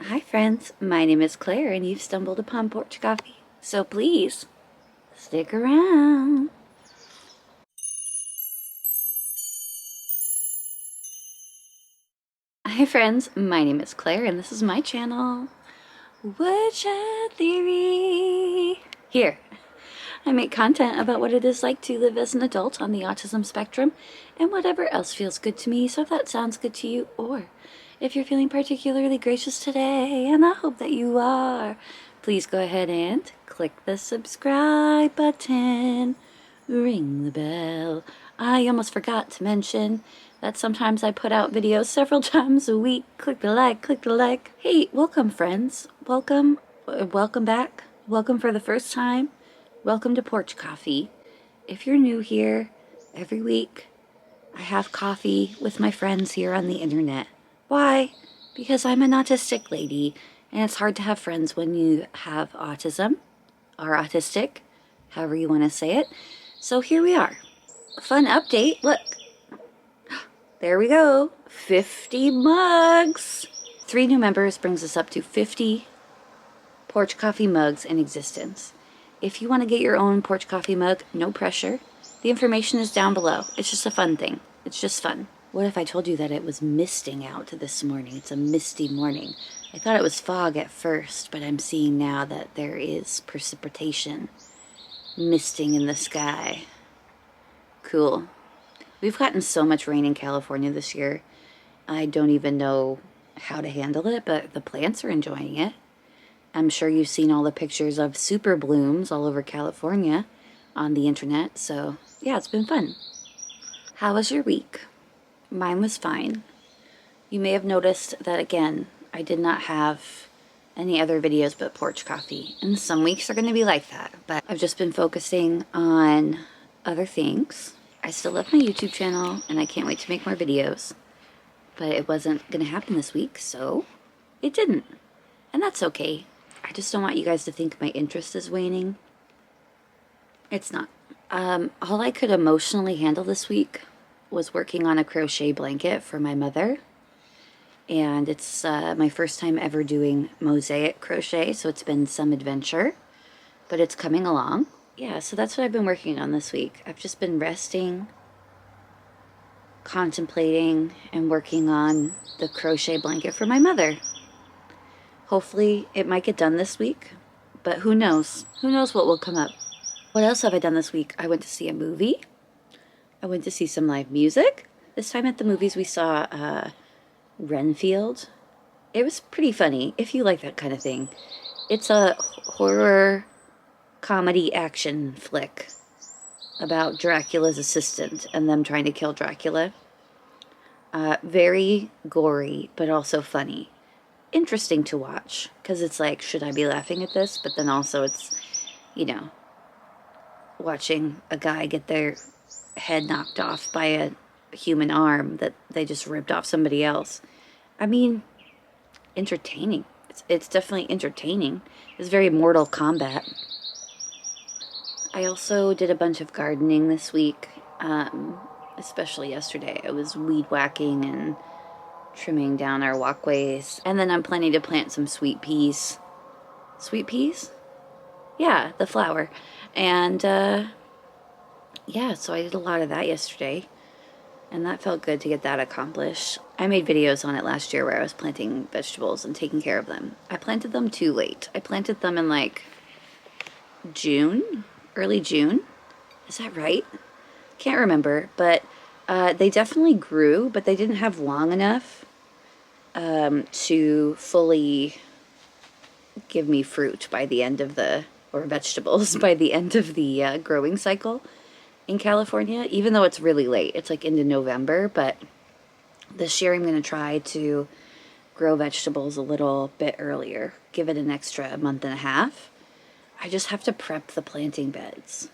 Hi friends, my name is Claire and you've stumbled upon Porch Coffee, so please stick around. Hi friends, my name is Claire and this is my channel, Woodshed Theory. Here, I make content about what it is like to live as an adult on the autism spectrum and whatever else feels good to me, so if that sounds good to you, or if you're feeling particularly gracious today, and I hope that you are, please go ahead and click the subscribe button, ring the bell. I almost forgot to mention that sometimes I put out videos several times a week. Click the like, click the like. Hey, welcome friends. Welcome back. Welcome for the first time. Welcome to Porch Coffee. If you're new here, every week I have coffee with my friends here on the internet. Why? Because I'm an autistic lady, and it's hard to have friends when you have autism, or autistic, however you want to say it. So here we are. Fun update. Look. There we go. 50 mugs. 3 new members brings us up to 50 Porch Coffee mugs in existence. If you want to get your own Porch Coffee mug, no pressure. The information is down below. It's just a fun thing. It's just fun. What if I told you that it was misting out this morning? It's a misty morning. I thought it was fog at first, but I'm seeing now that there is precipitation misting in the sky. Cool. We've gotten so much rain in California this year. I don't even know how to handle it, but the plants are enjoying it. I'm sure you've seen all the pictures of super blooms all over California on the internet, so yeah, it's been fun. How was your week? Mine was fine. You may have noticed that, again, I did not have any other videos but Porch Coffee, and some weeks are going to be like that, but I've just been focusing on other things. I still love my YouTube channel, and I can't wait to make more videos, but it wasn't going to happen this week, so it didn't, and that's okay. I just don't want you guys to think my interest is waning. It's not. All I could emotionally handle this week was working on a crochet blanket for my mother. And it's my first time ever doing mosaic crochet, so it's been some adventure, but it's coming along. Yeah, so that's what I've been working on this week. I've just been resting, contemplating, and working on the crochet blanket for my mother. Hopefully it might get done this week, but who knows? Who knows what will come up? What else have I done this week? I went to see a movie. I went to see some live music. This time at the movies we saw Renfield. It was pretty funny, if you like that kind of thing. It's a horror comedy action flick about Dracula's assistant and them trying to kill Dracula. Very gory, but also funny. Interesting to watch, because it's like, should I be laughing at this? But then also it's, you know, watching a guy get their head knocked off by a human arm that they just ripped off somebody else. I mean, entertaining. It's definitely entertaining. It's very Mortal Kombat. I also did a bunch of gardening this week, especially yesterday. I was weed whacking and trimming down our walkways. And then I'm planning to plant some sweet peas. Sweet peas? Yeah, the flower. And yeah, so I did a lot of that yesterday. And that felt good to get that accomplished. I made videos on it last year where I was planting vegetables and taking care of them. I planted them too late. I planted them in like June, early June. Is that right? Can't remember, but they definitely grew, but they didn't have long enough to fully give me fruit by the end of the, or vegetables by the end of the growing cycle in California, even though it's really late. It's like into November, but this year I'm going to try to grow vegetables a little bit earlier, give it an extra month and a half. I just have to prep the planting beds.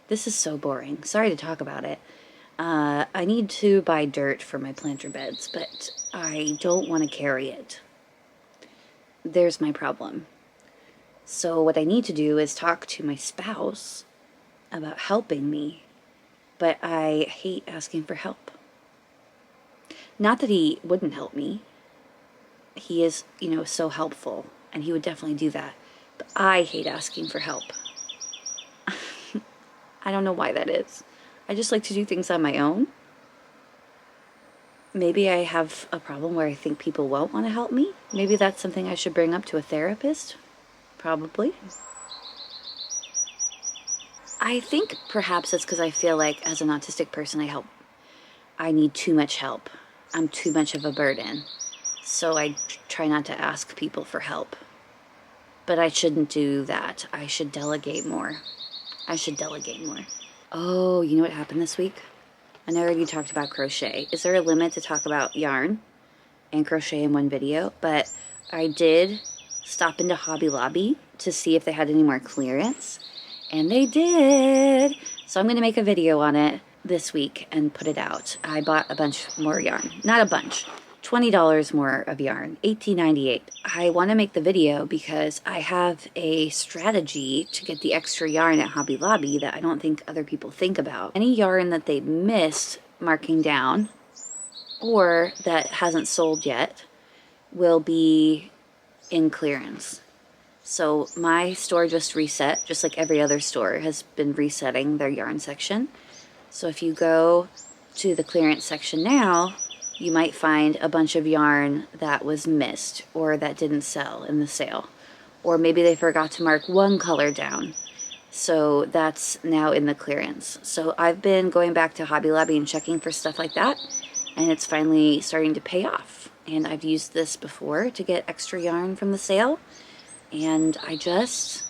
This is so boring. Sorry to talk about it. I need to buy dirt for my planter beds, but I don't want to carry it. There's my problem. So what I need to do is talk to my spouse about helping me, but I hate asking for help. Not that he wouldn't help me. he is, you know, so helpful, and he would definitely do that. But I hate asking for help. I don't know why that is. I just like to do things on my own. Maybe I have a problem where I think people won't want to help me. Maybe that's something I should bring up to a therapist. Probably. I think perhaps it's because I feel like as an autistic person, I need too much help. I'm too much of a burden. So I try not to ask people for help. But I shouldn't do that. I should delegate more. Oh, you know what happened this week? I know you talked about crochet. Is there a limit to talk about yarn and crochet in one video? But I did stop into Hobby Lobby to see if they had any more clearance. And they did. So I'm going to make a video on it this week and put it out. I bought a bunch more yarn. Not a bunch. $20 more of yarn, $18.98. I want to make the video because I have a strategy to get the extra yarn at Hobby Lobby that I don't think other people think about. Any yarn that they missed marking down or that hasn't sold yet will be in clearance. So my store just reset, just like every other store has been resetting their yarn section. So if you go to the clearance section now, you might find a bunch of yarn that was missed or that didn't sell in the sale. Or maybe they forgot to mark one color down. So that's now in the clearance. So I've been going back to Hobby Lobby and checking for stuff like that, and it's finally starting to pay off. And I've used this before to get extra yarn from the sale, and I just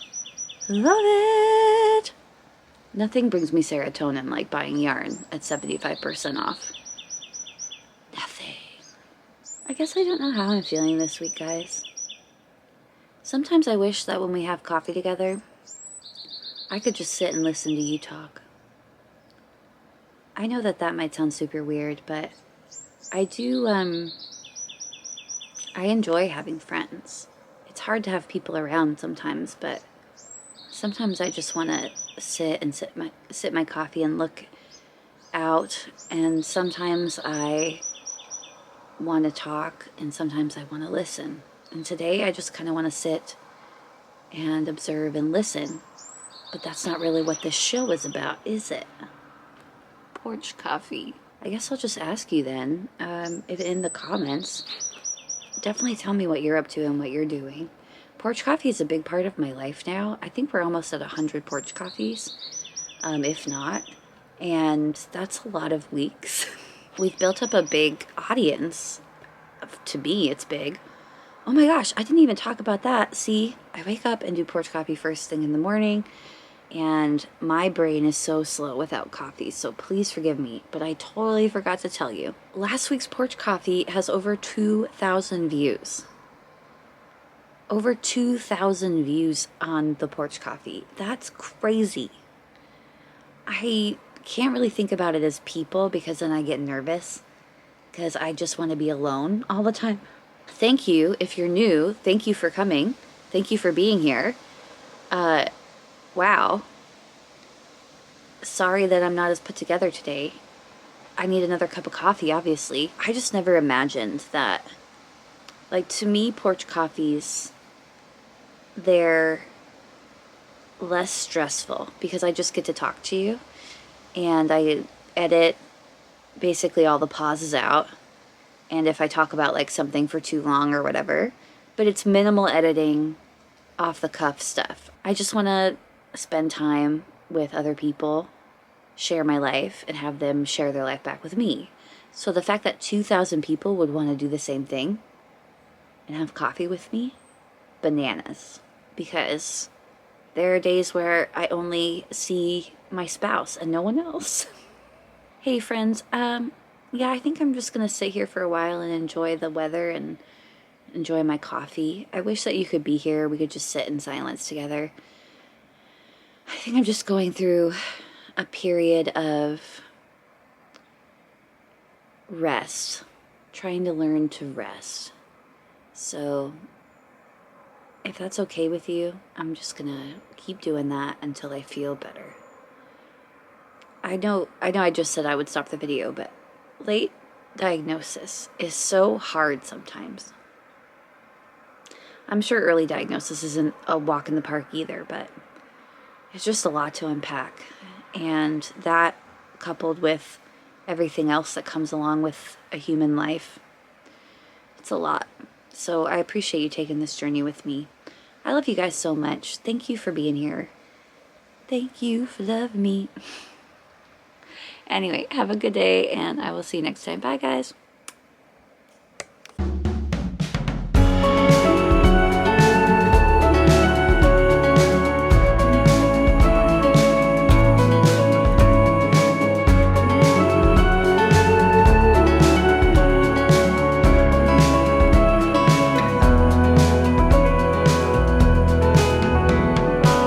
love it. Nothing brings me serotonin like buying yarn at 75% off. Nothing. I guess I don't know how I'm feeling this week, guys. Sometimes I wish that when we have coffee together, I could just sit and listen to you talk. I know that that might sound super weird, but I enjoy having friends. It's hard to have people around sometimes, but sometimes I just want to sip my coffee and look out, and sometimes I want to talk, and sometimes I want to listen. And today I just kind of want to sit and observe and listen. But that's not really what this show is about, is it? Porch coffee. I guess I'll just ask you then, if in the comments, definitely tell me what you're up to and what you're doing. Porch coffee is a big part of my life now. I think we're almost at 100 porch coffees, if not. And that's a lot of weeks. We've built up a big audience. To me, it's big. Oh my gosh, I didn't even talk about that. See, I wake up and do porch coffee first thing in the morning, and my brain is so slow without coffee, so please forgive me, but I totally forgot to tell you. Last week's porch coffee has over 2,000 views. Over 2,000 views on the porch coffee. That's crazy. I can't really think about it as people because then I get nervous because I just want to be alone all the time. Thank you. If you're new, thank you for coming. Thank you for being here. Wow. Sorry that I'm not as put together today. I need another cup of coffee, obviously. I just never imagined that. Like, to me, porch coffees, they're less stressful because I just get to talk to you, and I edit basically all the pauses out, and if I talk about like something for too long or whatever, but it's minimal editing, off the cuff stuff. I just want to spend time with other people, share my life, and have them share their life back with me. So the fact that 2,000 people would want to do the same thing and have coffee with me, bananas. Because there are days where I only see my spouse and no one else. Hey friends, yeah, I think I'm just gonna sit here for a while and enjoy the weather and enjoy my coffee. I wish that you could be here. We could just sit in silence together. I think I'm just going through a period of rest, trying to learn to rest. So if that's okay with you, I'm just gonna keep doing that until I feel better. I know I just said I would stop the video, but late diagnosis is so hard sometimes. I'm sure early diagnosis isn't a walk in the park either, but it's just a lot to unpack. And that, coupled with everything else that comes along with a human life, it's a lot. So I appreciate you taking this journey with me. I love you guys so much. Thank you for being here. Thank you for loving me. Anyway, have a good day, and I will see you next time. Bye, guys.